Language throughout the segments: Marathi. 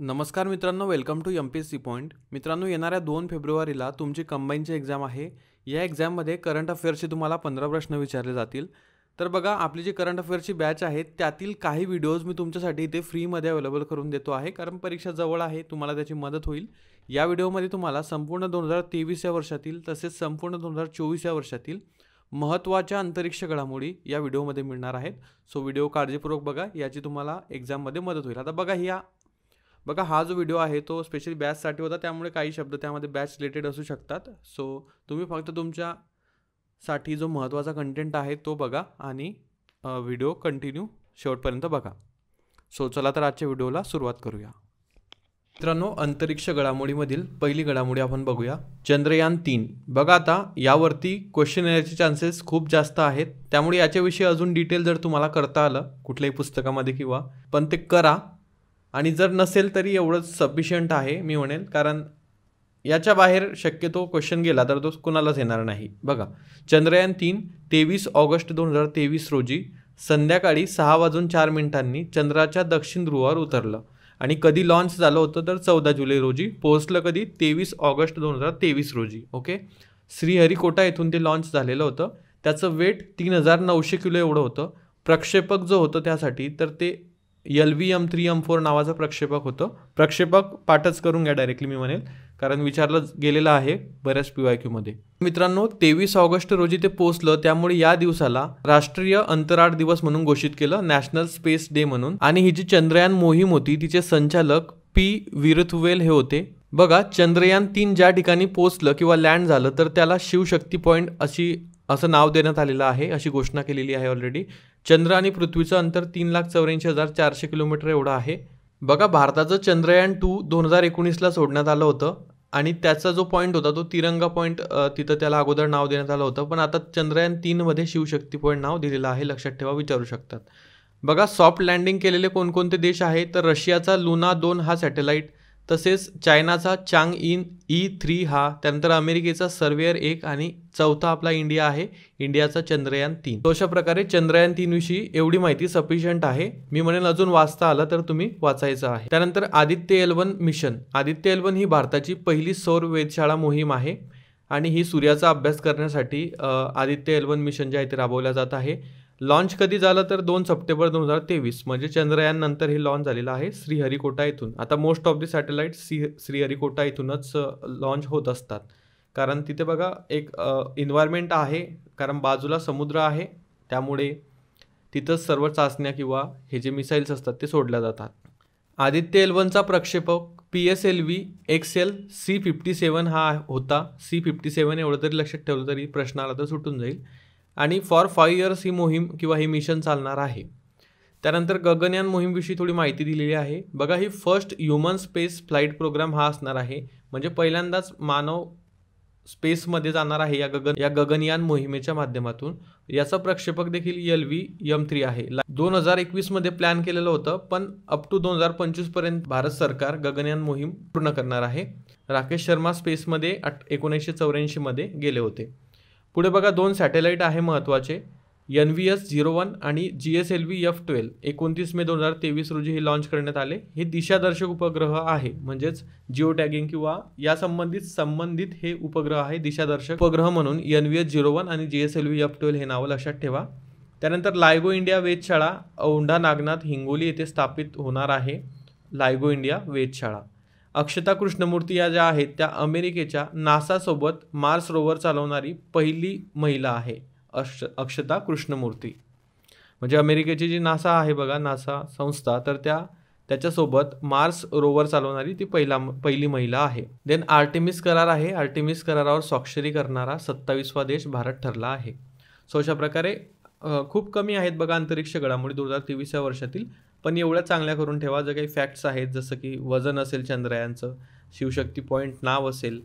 नमस्कार मित्रांनो, वेलकम टू एमपीएससी पॉइंट. मित्रांनो, येणाऱ्या 2 फेब्रुवारीला तुमची कंबाईनची एक्झाम आहे. या एक्झाममध्ये करंट अफेअर्सचे तुम्हाला 15 प्रश्न विचारले जातील. तर बघा, आपली जी करंट अफेअर्सची बॅच आहे त्यातील काही व्हिडिओज मी तुमच्यासाठी इथे फ्रीमध्ये अवेलेबल करून देतो आहे, कारण परीक्षा जवळ आहे, तुम्हाला त्याची मदत होईल. या व्हिडिओमध्ये तुम्हाला संपूर्ण 2023 या वर्षातील तसेच संपूर्ण 2024 या वर्षातील महत्त्वाच्या अंतरिक्ष घडामोडी या व्हिडिओमध्ये मिळणार आहेत. सो व्हिडिओ काळजीपूर्वक बघा, याची तुम्हाला एक्झाममध्ये मदत होईल. आता बघा, हा जो व्हिडिओ आहे तो स्पेशली बॅचसाठी होता, त्यामुळे काही शब्द त्यामध्ये बॅच रिलेटेड असू शकतात. सो तुम्ही फक्त तुमच्यासाठी जो महत्त्वाचा कंटेंट आहे तो बघा आणि व्हिडिओ कंटिन्यू शेवटपर्यंत बघा. सो चला तर आजच्या व्हिडिओला सुरुवात करूया. मित्रांनो, अंतरिक्ष घडामोडीमधील पहिली घडामोडी आपण बघूया. चंद्रयान-3. बघा, आता यावरती क्वेश्चन येण्याचे चान्सेस खूप जास्त आहेत, त्यामुळे याच्याविषयी अजून डिटेल जर तुम्हाला करता आलं कुठल्याही पुस्तकामध्ये किंवा पण ते करा, आणि जर नसेल तरी एवढंच सफिशियंट आहे मी म्हणेल, कारण याच्या बाहेर शक्यतो क्वेश्चन गेला तर तो कुणालाच येणार नाही. बघा, चंद्रयान-3 23 ऑगस्ट 2023 रोजी संध्याकाळी 6:04 चंद्राच्या दक्षिण ध्रुवावर उतरलं. आणि कधी लॉन्च झालं होतं तर 14 जुलै रोजी. पोहोचलं कधी? 23 ऑगस्ट 2023 रोजी. ओके, श्रीहरिकोटा येथून ते लॉन्च झालेलं होतं. त्याचं वेट 3900 किलो एवढं होतं. प्रक्षेपक जो होतं त्यासाठी तर ते LV-M3-M4 नावाचं प्रक्षेपक होतं. प्रक्षेपक पाठच करून घ्या डायरेक्टली मी म्हणेल, कारण विचारलं गेलेलं आहे बऱ्याच PYQमध्ये. मित्रांनो, 23 ऑगस्ट रोजी ते पोहोचलं, त्यामुळे या दिवसाला राष्ट्रीय अंतराळ दिवस म्हणून घोषित केलं, नॅशनल स्पेस डे म्हणून. आणि ही जी चंद्रयान मोहीम होती तिचे संचालक P. विरुथवेल हे होते. बघा, चंद्रयान-3 ज्या ठिकाणी पोहोचलं किंवा लँड झालं तर त्याला शिवशक्ती पॉईंट असं नाव देण्यात आलेलं आहे, अशी घोषणा केलेली आहे ऑलरेडी. चंद्र आणि पृथ्वीचं अंतर 3,84,400 किलोमीटर एवढं आहे. बघा, भारताचं चंद्रयान-2 2019ला सोडण्यात आलं होतं आणि त्याचा जो पॉईंट होता तो तिरंगा पॉईंट, तिथं त्याला अगोदर नाव देण्यात आलं होतं, पण आता चंद्रयान-3मध्ये शिवशक्ती पॉईंट नाव दिलेलं आहे, लक्षात ठेवा, विचारू शकतात. बघा, सॉफ्ट लँडिंग केलेले कोणकोणते देश आहेत तर रशियाचा लुना 2 हा सॅटेलाईट, तसेच चायनाचा चांगइन E3 हा, त्यानंतर अमेरिकेचा सर्वेयर 1 आणि चौथा आपला इंडिया आहे, इंडियाचा चंद्रयान-3. तो अशा प्रकारे चंद्रयान-3 विषयी एवढी माहिती सफिशियंट आहे, मी म्हणेल अजून वाचता आलं तर तुम्ही वाचायचं आहे. त्यानंतर आदित्य-L1 मिशन. आदित्य-L1 ही भारताची पहिली सौर वेधशाळा मोहीम आहे आणि ही सूर्याचा अभ्यास करण्यासाठी आदित्य-L1 मिशन जे आहे ते राबवलं जात आहे. लॉन्च कधी झालं तर 2 सप्टेंबर 2023, म्हणजे चंद्रयान नंतर हे लॉन्च झालेलं आहे श्रीहरिकोटा इथून. आता most of the satellite Sriharikota इथूनच लॉन्च होत असतात, कारण तिथे बघा एक एन्व्हायरमेंट आहे, कारण बाजूला समुद्र आहे, त्यामुळे तिथंच सर्व चाचण्या किंवा हे जे मिसाईल्स असतात ते सोडल्या जातात. आदित्य-L1चा प्रक्षेपक PSLV XL C57 हा होता. C57 एवढं तरी लक्षात ठेवलं तरी प्रश्न आला तर सुटून जाईल. आणि फॉर 5 इयर्स ही मोहीम किंवा हे मिशन चालणार आहे. त्यानंतर गगनयान मोहीमविषयी थोडी माहिती दिलेली आहे. बघा, ही first human space flight programme हा असणार आहे, म्हणजे पहिल्यांदाच मानव स्पेसमध्ये जाणार आहे या गगनयान मोहिमेच्या माध्यमातून. याचा प्रक्षेपक देखील LV-M3 आहे. 2021मध्ये प्लॅन केलेलं होतं, पण अप टू 2025 पर्यंत भारत सरकार गगनयान मोहीम पूर्ण करणार आहे. राकेश शर्मा स्पेसमध्ये 1984 मध्ये गेले होते. पुढे बघा, 2 सॅटेलाईट आहे महत्त्वाचे, NVS-01 आणि GSLV-F12. 29 मे 2023 रोजी हे लॉन्च करण्यात आले. हे दिशादर्शक उपग्रह आहे, म्हणजेच जिओ टॅगिंग किंवा या संबंधित हे उपग्रह आहे, दिशादर्शक उपग्रह म्हणून NVS-01 आणि GSLV-F12 हे नावं लक्षात ठेवा. त्यानंतर लायगो इंडिया वेधशाळा औंढा नागनाथ हिंगोली येथे स्थापित होणार आहे. लायगो इंडिया वेधशाळा. अक्षता कृष्णमूर्ती या ज्या आहेत त्या अमेरिकेच्या नासासोबत मार्स रोवर चालवणारी पहिली महिला आहे. अक्षता कृष्णमूर्ती म्हणजे अमेरिकेची जी नासा आहे बघा, नासा संस्था, तर त्याच्यासोबत मार्स रोवर चालवणारी ती पहिली महिला आहे. देन आर्टेमिस करार आहे. आर्टेमिस करारावर स्वाक्षरी करणारा 27वा देश भारत ठरला आहे. सो अशा प्रकारे खूप कमी आहेत बघा अंतरिक्ष घडामोडी 2023 या वर्षातील, पण एवढ्या चांगल्या करून ठेवा. जे काही फॅक्ट्स आहेत, जसं की वजन असेल चंद्रयानचं, शिवशक्ती पॉईंट नाव असेल.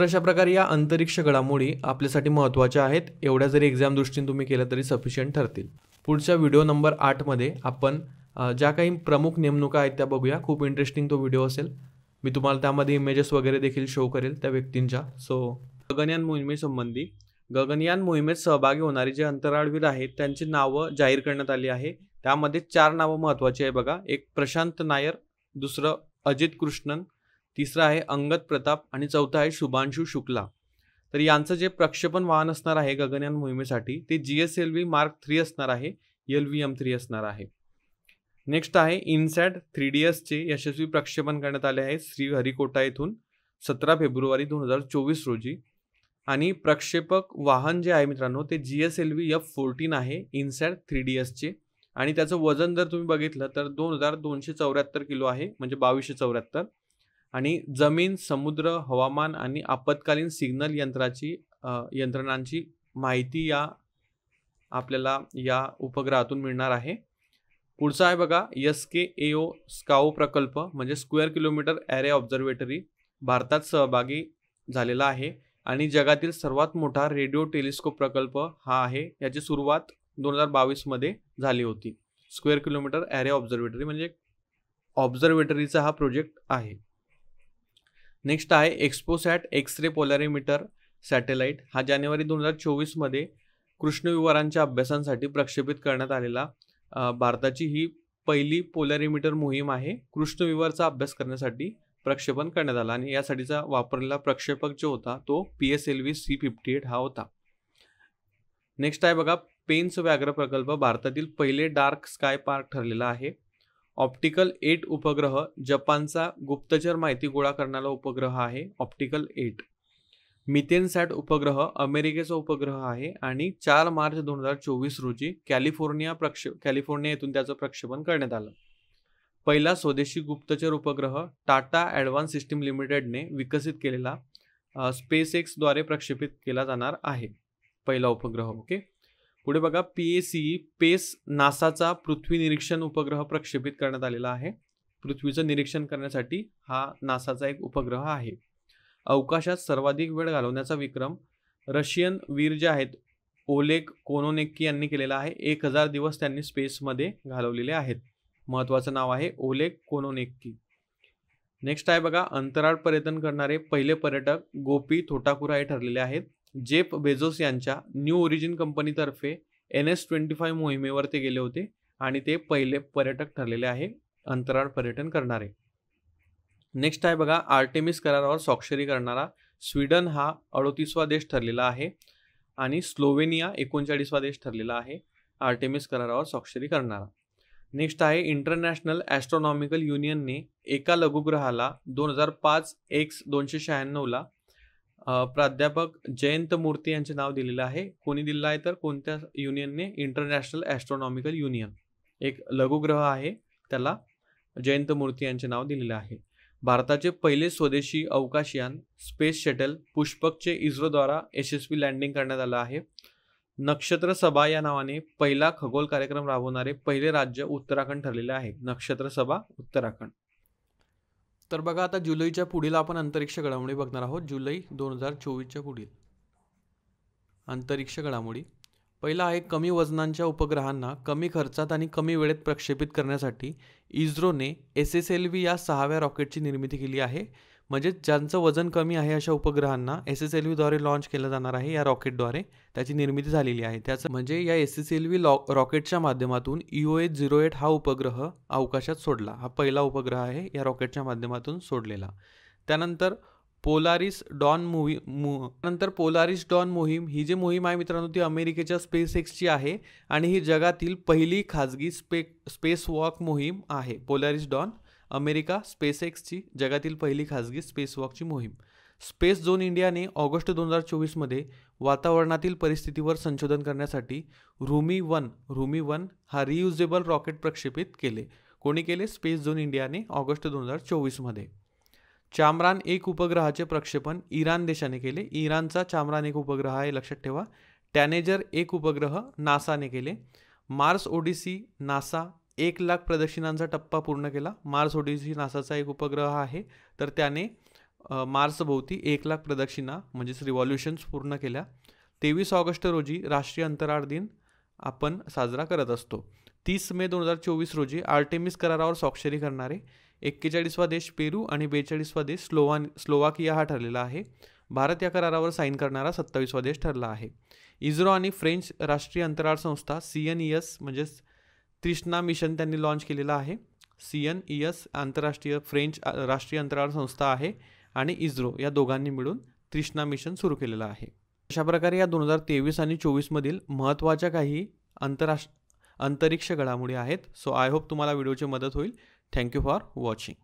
अशा प्रकारे या अंतरिक्ष घडामोडी आपल्यासाठी महत्त्वाच्या आहेत. एवढ्या जरी एक्झाम दृष्टीने तुम्ही केलं तरी सफिशियंट ठरतील. पुढच्या व्हिडिओ नंबर 8 मध्ये आपण ज्या काही प्रमुख नेमणुका आहेत त्या बघूया. खूप इंटरेस्टिंग तो व्हिडिओ असेल. मी तुम्हाला त्यामध्ये इमेजेस वगैरे देखील शो करेल त्या व्यक्तींच्या. सो गगनयान मोहिमेसंबंधी गगनयान मोहिमेत सहभागी होणारे जे अंतराळवीर आहेत त्यांची नावं जाहीर करण्यात आली आहे. त्यामध्ये 4 नावं महत्त्वाची आहे बघा. एक प्रशांत नायर, दुसरं अजित कृष्णन, तिसरं आहे अंगद प्रताप आणि चौथं आहे शुभांशु शुक्ला. तर यांचं जे प्रक्षेपण वाहन असणार आहे गगनयान मोहिमेसाठी ते GSLV Mark 3 असणार आहे, LVM-3 असणार आहे. नेक्स्ट आहे इनसॅट 3DS चे यशस्वी प्रक्षेपण करण्यात आले आहे श्रीहरिकोटा येथून 17 फेब्रुवारी 2024 रोजी. आणि प्रक्षेपक वाहन जे आहे मित्रांनो ते GSLV F-14 आहे इनसॅट 3DS चे. आणि त्याचं वजन जर तुम्ही बघितलं तर 2274 किलो आहे, म्हणजे 2274. आणि जमीन, समुद्र, हवामान आणि आपत्कालीन सिग्नल यंत्रणांची माहिती आपल्याला या उपग्रहातून मिळणार आहे. पुढचा आहे बघा SKAO स्काओ प्रकल्प, म्हणजे स्क्वेअर किलोमीटर ॲरे ऑब्झर्वेटरी भारतात सहभागी झालेला आहे आणि जगातील सर्वात मोठा रेडिओ टेलिस्कोप प्रकल्प हा आहे. याची सुरुवात 2022 मध्ये झाली होती. स्क्वेअर किलोमीटर ॲरे ऑब्झर्वेटरी म्हणजे ऑब्झर्वेटरीचा हा प्रोजेक्ट आहे. नेक्स्ट आहे एक्सपोसॅट एक्स-रे पोलॅरिमीटर सॅटेलाइट. हा जानेवारी 2024 मध्ये कृष्णविवरांच्या अभ्यासासाठी प्रक्षेपित करण्यात आलेला भारताची ही पहिली पोलॅरिमीटर मोहीम आहे. कृष्णविवरचा अभ्यास करण्यासाठी प्रक्षेपण करण्यात आला आणि यासाठीचा वापरलेला प्रक्षेपक जो होता तो PSLV C-58 हा होता. नेक्स्ट आहे बघा पेन्स व्याघ्र प्रकल्प, भारतातील पहिले डार्क स्काय पार्क ठरलेला आहे. ऑप्टिकल 8 उपग्रह, जपानचा गुप्तचर माहिती गोळा करणारा उपग्रह आहे ऑप्टिकल 8. मिथेनसॅट उपग्रह अमेरिकेचा उपग्रह आहे आणि 4 मार्च 2024 रोजी कॅलिफोर्निया येथून त्याचं प्रक्षेपण करण्यात आलं. पहिला स्वदेशी गुप्तचर उपग्रह टाटा ॲडव्हान्स सिस्टीम लिमिटेडने विकसित केलेला SpaceX द्वारे प्रक्षेपित केला जाणार आहे पहिला उपग्रह. ओके, पुढे बघा PACE पेस नासाचा पृथ्वी निरीक्षण उपग्रह प्रक्षेपित करण्यात आलेला आहे. पृथ्वीचं निरीक्षण करण्यासाठी हा नासाचा एक उपग्रह आहे. अवकाशात सर्वाधिक वेळ घालवण्याचा विक्रम रशियन वीर जे आहेत ओलेग कोनोनेक्की यांनी केलेला आहे. 1000 दिवस त्यांनी स्पेसमध्ये घालवलेले आहेत. महत्त्वाचं नाव आहे ओलेग कोनोनेक्की. नेक्स्ट आहे बघा अंतराळ पर्यटन करणारे पहिले पर्यटक गोपी थोटाकुरा हे ठरलेले आहेत. जेफ बेझोस यांच्या न्यू ओरिजिन कंपनीतर्फे NS-25 मोहिमेवर ते गेले होते आणि ते पहिले पर्यटक ठरलेले आहे अंतराळ पर्यटन करणारे. नेक्स्ट आहे बघा आर्टेमिस करारावर स्वाक्षरी करणारा स्वीडन हा 38वा देश ठरलेला आहे आणि स्लोवेनिया 39वा देश ठरलेला आहे आर्टेमिस करारावर स्वाक्षरी करणारा. नेक्स्ट आहे इंटरनॅशनल ॲस्ट्रॉनॉमिकल युनियनने एका लघुग्रहाला 2005 X-296 ला प्राध्यापक जयंत मूर्ती यांचे नाव दिलेलं आहे. कोणी दिलेलं आहे तर कोणत्या युनियनने? International astronomical union. एक लघुग्रह आहे त्याला जयंत मूर्ती यांचे नाव दिलेले आहे. भारताचे पहिले स्वदेशी अवकाशयान स्पेस शटल पुष्पकचे इस्रोद्वारा यशस्वी लँडिंग करण्यात आलं आहे. नक्षत्र सभा या नावाने पहिला खगोल कार्यक्रम राबवणारे पहिले राज्य उत्तराखंड ठरलेले आहे. नक्षत्र सभा उत्तराखंड. तर बघा आता जुलैच्या पुढील आपण अंतरिक्ष घडामोडी बघणार आहोत. जुलै 2024च्या पुढील अंतरिक्ष घडामोडी. पहिला आहे कमी वजनांच्या उपग्रहांना कमी खर्चात आणि कमी वेळेत प्रक्षेपित करण्यासाठी इस्रोने SSLV या 6व्या रॉकेटची निर्मिती केली आहे. म्हणजे ज्यांचं वजन कमी आहे अशा उपग्रहांना SSLV द्वारे लॉन्च केलं जाणार आहे. या रॉकेटद्वारे त्याची निर्मिती झालेली आहे. त्याचं म्हणजे या SSLV रॉकेटच्या माध्यमातून EOH-08 हा उपग्रह अवकाशात सोडला. हा पहिला उपग्रह आहे या रॉकेटच्या माध्यमातून सोडलेला. त्यानंतर पोलारिस डॉन मोहीम ही जी मोहीम आहे मित्रांनो ती अमेरिकेच्या SpaceXची आहे आणि ही जगातील पहिली खाजगी स्पेस वॉक मोहीम आहे. पोलारिस डॉन अमेरिका SpaceXची जगातील पहिली खाजगी स्पेस वॉकची मोहीम. स्पेस झोन इंडियाने ऑगस्ट 2024 मध्ये वातावरणातील परिस्थितीवर संशोधन करण्यासाठी रुमी 1 हा रियुजेबल रॉकेट प्रक्षेपित केले. कोणी केले? स्पेस झोन इंडियाने ऑगस्ट 2024 मध्ये. चामरान 1 उपग्रहाचे प्रक्षेपण इराण देशाने केले. इराणचा चामरान 1 उपग्रह आहे लक्षात ठेवा. टॅनेजर 1 उपग्रह नासाने केले. मार्स ओडिसी नासा 1,00,000 प्रदक्षिणांचा टप्पा पूर्ण केला. मार्स ओडिसी नासाचा एक उपग्रह आहे तर त्याने मार्सभोवती 1,00,000 प्रदक्षिणा म्हणजेच रिव्हॉल्युशन्स पूर्ण केल्या. 23 ऑगस्ट रोजी राष्ट्रीय अंतराळ दिन आपण साजरा करत असतो. 30 मे 2024 रोजी आर्टेमिस करारावर स्वाक्षरी करणारे 41वा देश पेरू आणि 42वा देश स्लोवाकिया हा ठरलेला आहे. भारत या करारावर साईन करणारा 27वा देश ठरला आहे. इस्रो आणि फ्रेंच राष्ट्रीय अंतराळ संस्था CNES म्हणजेच तृष्णा मिशन त्यांनी लॉन्च केलेलं आहे. CNES आंतरराष्ट्रीय फ्रेंच राष्ट्रीय अंतराळ संस्था आहे आणि इस्रो या दोघांनी मिळून तृष्णा मिशन सुरू केलेलं आहे. अशा प्रकारे या 2023 आणि 24 मधील महत्त्वाच्या काही अंतरिक्ष घडामोडी आहेत. सो आय होप तुम्हाला व्हिडिओची मदत होईल. Thank you for watching.